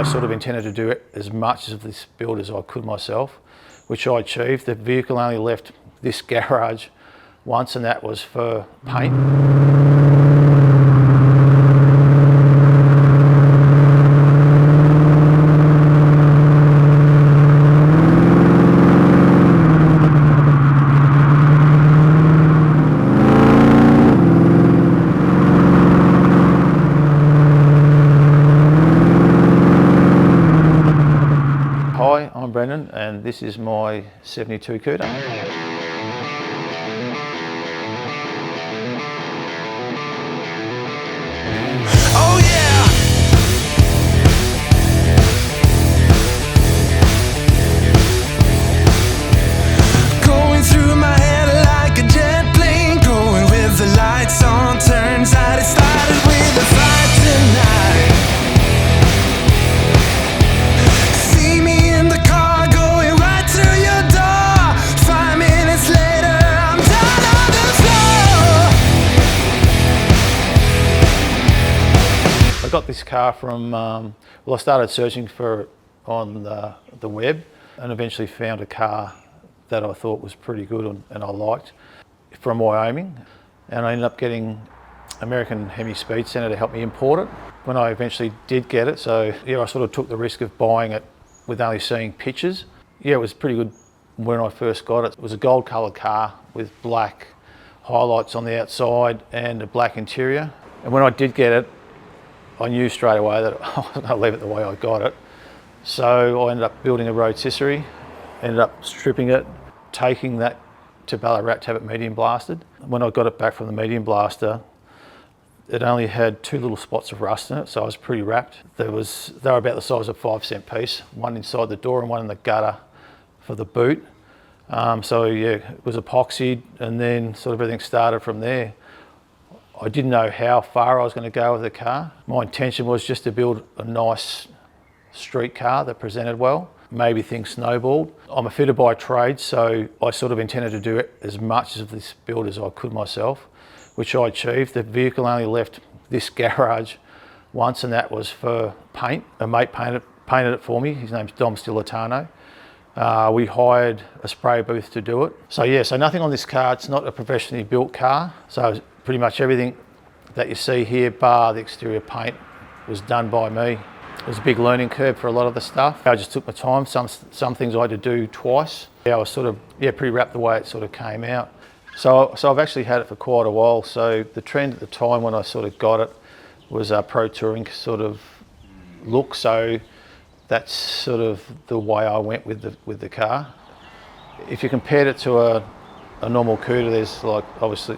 sort of intended to do as much of this build as I could myself, which I achieved. The vehicle only left this garage once, and that was for paint. Hi, I'm Brendan and this is my 72 Cuda. Oh yeah! Going through my head like a jet plane, going with the lights on. Turns out it started with a fight tonight. See me in the car going right to your door. 5 minutes later, I'm down on the floor. I got this car from, well, I started searching for it on the web and eventually found a car that I thought was pretty good and I liked from Wyoming. And I ended up getting American Hemi Speed Center to help me import it when I eventually did get it. So yeah, I sort of took the risk of buying it with only seeing pictures. Yeah, it was pretty good when I first got it. It was a gold coloured car with black highlights on the outside and a black interior. And when I did get it, I knew straight away that I was going to leave it the way I got it. So I ended up building a rotisserie, ended up stripping it, taking that to Ballarat to have it medium blasted. When I got it back from the medium blaster, it only had 2 little spots of rust in it, so I was pretty wrapped. They were about the size of a 5-cent piece, one inside the door and one in the gutter for the boot. So yeah, it was epoxied, and then sort of everything started from there. I didn't know how far I was going to go with the car. My intention was just to build a nice street car that presented well. Maybe things snowballed. I'm a fitter by trade, so I sort of intended to do as much of this build as I could myself, which I achieved. The vehicle only left this garage once, and that was for paint. A mate painted it for me. His name's Dom Stilatano. We hired a spray booth to do it. So yeah, so nothing on this car. It's not a professionally built car. So pretty much everything that you see here, bar the exterior paint, was done by me. It was a big learning curve for a lot of the stuff. I just took my time. Some things I had to do twice. Yeah, I was sort of pretty wrapped the way it sort of came out. So I've actually had it for quite a while. So the trend at the time when I sort of got it was a pro touring sort of look. So that's sort of the way I went with the car. If you compared it to a normal Cuda, there's like obviously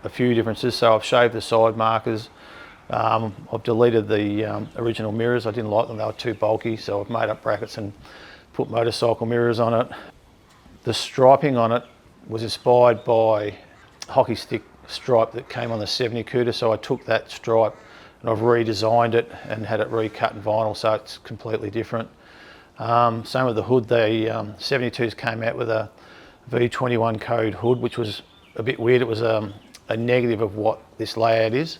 a few differences. So I've shaved the side markers. I've deleted the original mirrors. I didn't like them, they were too bulky, so I've made up brackets and put motorcycle mirrors on it. The striping on it was inspired by hockey stick stripe that came on the 70 Cuda, so I took that stripe and I've redesigned it and had it recut in vinyl, so it's completely different. Same with the hood. The 72s came out with a V21 code hood, which was a bit weird. It was a negative of what this layout is.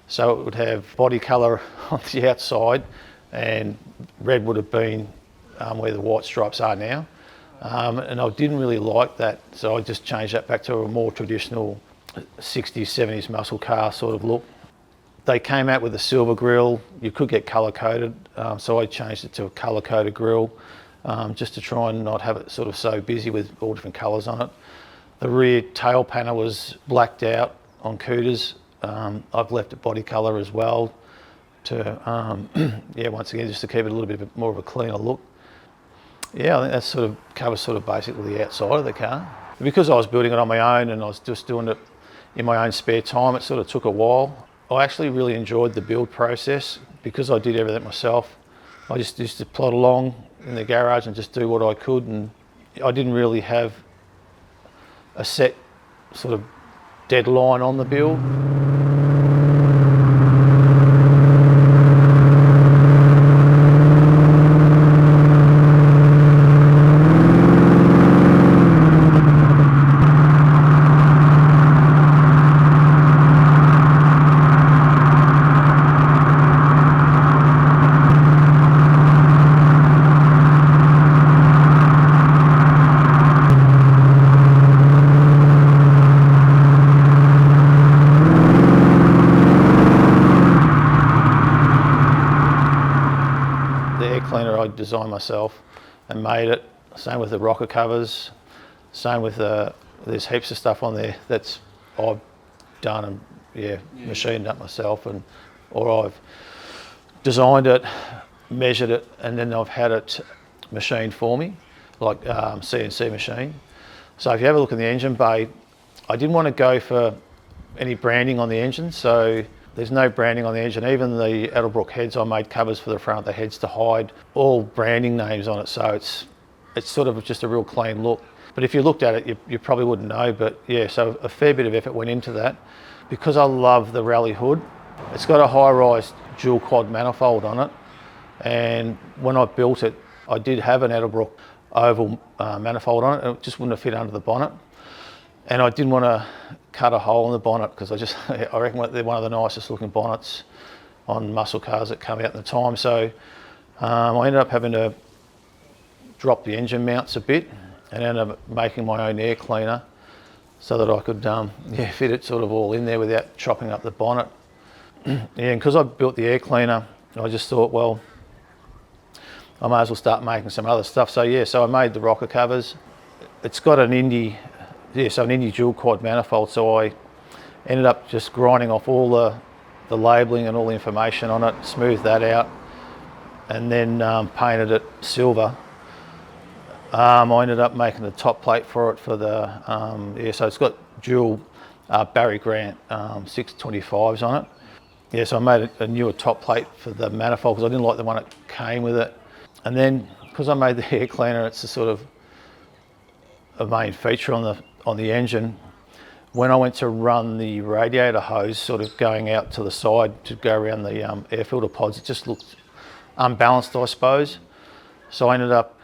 So it would have body colour on the outside, and red would have been where the white stripes are now. And I didn't really like that, so I just changed that back to a more traditional 60s, 70s muscle car sort of look. They came out with a silver grille. You could get colour coded, so I changed it to a colour coded grille, just to try and not have it sort of so busy with all different colours on it. The rear tail panel was blacked out on Cudas. I've left it body colour as well to, yeah, once again, just to keep it a little bit more of a cleaner look. Yeah, I think that sort of covers sort of basically the outside of the car. Because I was building it on my own and I was just doing it in my own spare time, it sort of took a while. I actually really enjoyed the build process because I did everything myself. I just used to plod along in the garage and just do what I could, and I didn't really have a set sort of deadline on the build. cleaner I designed myself and made it. Same with the rocker covers. Same with there's heaps of stuff on there that's I've done and machined up myself, or I've designed it, measured it, and then I've had it machined for me, like CNC machine. So if you have a look in the engine bay, I didn't want to go for any branding on the engine, so there's no branding on the engine. Even the Edelbrook heads, I made covers for the front of the heads to hide all branding names on it, so it's sort of just a real clean look. But if you looked at it, you probably wouldn't know, but yeah, so a fair bit of effort went into that. Because I love the rally hood, it's got a high-rise dual quad manifold on it, and when I built it, I did have an Edelbrook oval manifold on it. It just wouldn't have fit under the bonnet. And I didn't want to cut a hole in the bonnet because I reckon they're one of the nicest looking bonnets on muscle cars that come out at the time. So I ended up having to drop the engine mounts a bit and ended up making my own air cleaner so that I could fit it sort of all in there without chopping up the bonnet. And because I built the air cleaner, I just thought, well, I may as well start making some other stuff. So I made the rocker covers. It's got an Indy dual quad manifold, so I ended up just grinding off all the labelling and all the information on it, smoothed that out, and then painted it silver. I ended up making the top plate for it for the, so it's got dual Barry Grant 625s on it. So I made a newer top plate for the manifold because I didn't like the one that came with it. And then because I made the air cleaner, it's a sort of a main feature on the engine. When I went to run the radiator hose sort of going out to the side to go around the air filter pods, it just looked unbalanced, I suppose. So I ended up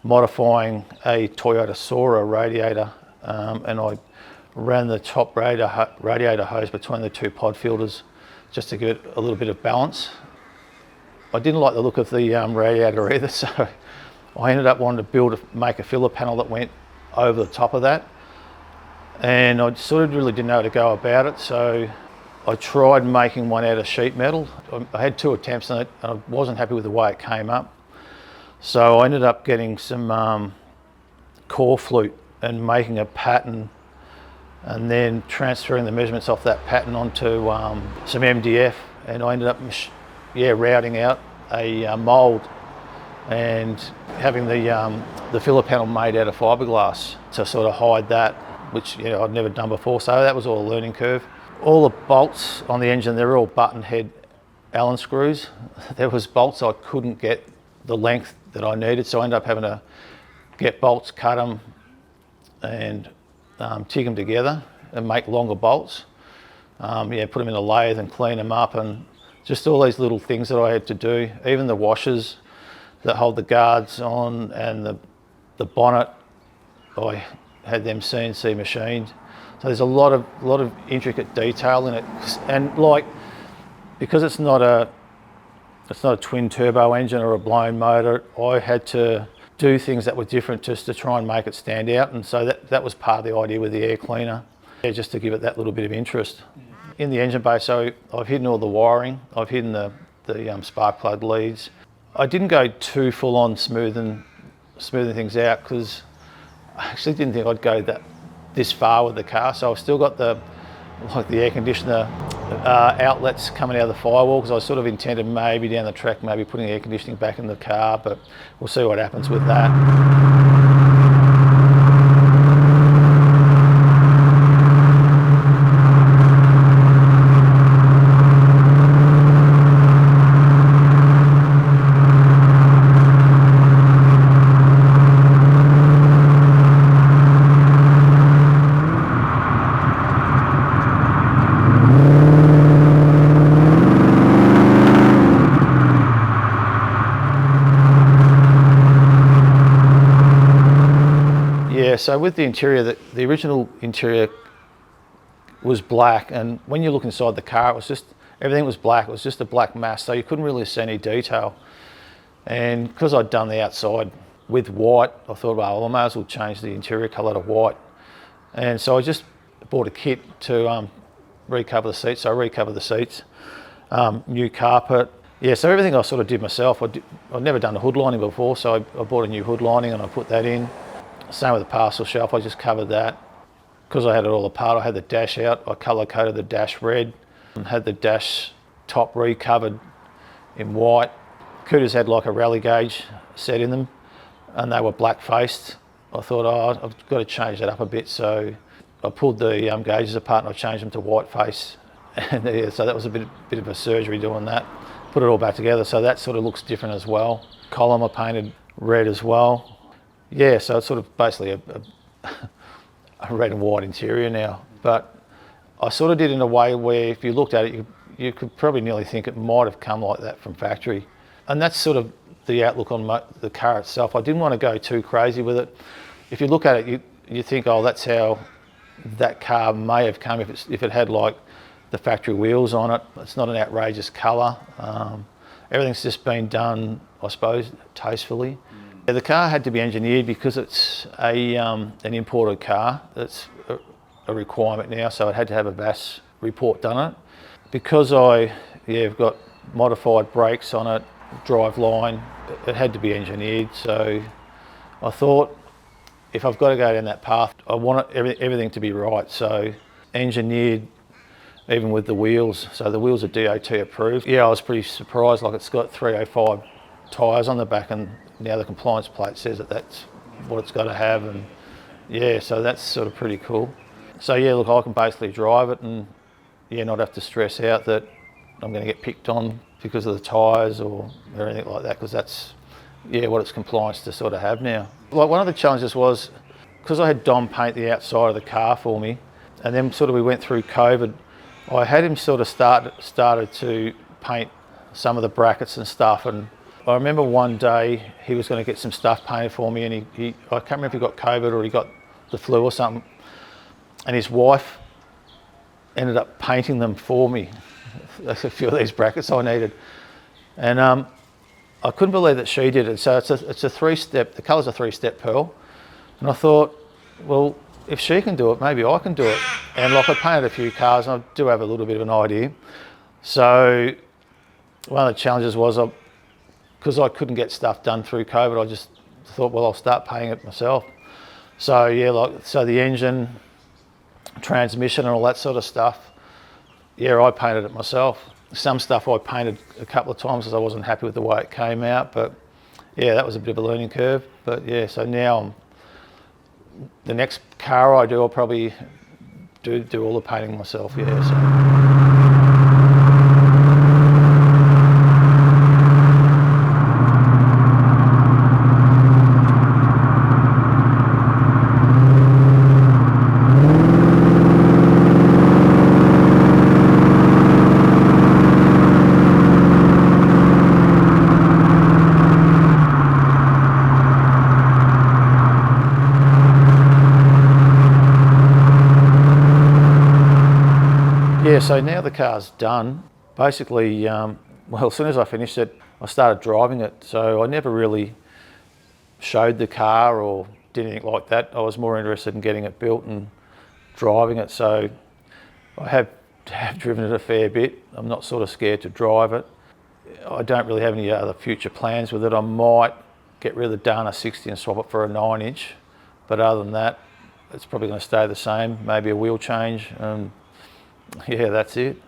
modifying a Toyota Sora radiator, and I ran the top radiator hose between the two pod filters just to give it a little bit of balance. I didn't like the look of the radiator either, so I ended up wanting to make a filler panel that went over the top of that, and I sort of really didn't know how to go about it, so I tried making one out of sheet metal. I had 2 attempts on it and I wasn't happy with the way it came up, so I ended up getting some core flute and making a pattern and then transferring the measurements off that pattern onto some MDF, and I ended up routing out a mould and having the filler panel made out of fiberglass to sort of hide that, which I'd never done before, so that was all a learning curve. All the bolts on the engine, they're all button head Allen screws. There was bolts I couldn't get the length that I needed, so I ended up having to get bolts, cut them and TIG them together and make longer bolts. Put them in a lathe and clean them up, and just all these little things that I had to do. Even the washers that hold the guards on and the bonnet, I had them CNC machined. So there's a lot of intricate detail in it, and because it's not a twin turbo engine or a blown motor, I had to do things that were different just to try and make it stand out, and so that was part of the idea with the air cleaner, just to give it that little bit of interest. In the engine bay, so I've hidden all the wiring, I've hidden the spark plug leads. I didn't go too full on smoothing things out because I actually didn't think I'd go this far with the car, so I've still got the air conditioner outlets coming out of the firewall, because I sort of intended maybe down the track maybe putting air conditioning back in the car, but we'll see what happens with that. So with the interior, the original interior was black, and when you look inside the car, everything was black. It was just a black mass, so you couldn't really see any detail. And because I'd done the outside with white, I thought, well, I may as well change the interior colour to white. And so I just bought a kit to recover the seats. So I recovered the seats, new carpet, Yeah, so everything I sort of did myself. I'd never done a hood lining before, so I bought a new hood lining and I put that in. Same with the parcel shelf, I just covered that. Because I had it all apart, I had the dash out, I colour coded the dash red and had the dash top recovered in white. Cudas had like a rally gauge set in them and they were black faced. I thought, oh, I've got to change that up a bit, so I pulled the gauges apart and I changed them to white face. And yeah, so that was a bit of a surgery doing that. Put it all back together, so that sort of looks different as well. Column I painted red as well. Yeah, so it's sort of basically a red and white interior now. But I sort of did it in a way where if you looked at it, you could probably nearly think it might have come like that from factory. And that's sort of the outlook on the car itself. I didn't want to go too crazy with it. If you look at it, you think, oh, that's how that car may have come if it had like the factory wheels on it. It's not an outrageous colour. Everything's just been done, I suppose, tastefully. Yeah, the car had to be engineered because it's an imported car. It's a requirement now, so it had to have a VAS report done on it. Because I've got modified brakes on it, drive line, it had to be engineered. So I thought, if I've got to go down that path, I want everything to be right. So engineered, even with the wheels. So the wheels are DOT approved. Yeah, I was pretty surprised. Like, it's got 305 tyres on the back, and now the compliance plate says that that's what it's got to have. And yeah, so that's sort of pretty cool. So yeah, look, I can basically drive it and not have to stress out that I'm going to get picked on because of the tyres or anything like that, because that's what it's compliance to sort of have now. Like, one of the challenges was, because I had Dom paint the outside of the car for me, and then sort of we went through COVID, I had him sort of started to paint some of the brackets and stuff. And I remember one day he was going to get some stuff painted for me, and I can't remember if he got COVID or he got the flu or something, and his wife ended up painting them for me, a few of these brackets I needed. And I couldn't believe that she did it. So it's a three-step, the colour's a three-step pearl. And I thought, well, if she can do it, maybe I can do it. And like, I painted a few cars and I do have a little bit of an idea. So one of the challenges was, because I couldn't get stuff done through COVID, I just thought, well, I'll start painting it myself. So yeah, so the engine, transmission and all that sort of stuff, I painted it myself. Some stuff I painted a couple of times because I wasn't happy with the way it came out, but yeah, that was a bit of a learning curve. But yeah, so now the next car I do, I'll probably do all the painting myself, so now the car's done. Basically, well, as soon as I finished it, I started driving it. So I never really showed the car or did anything like that. I was more interested in getting it built and driving it. So I have driven it a fair bit. I'm not sort of scared to drive it. I don't really have any other future plans with it. I might get rid of the Dana 60 and swap it for a 9-inch. But other than that, it's probably going to stay the same. Maybe a wheel change. Yeah, that's it.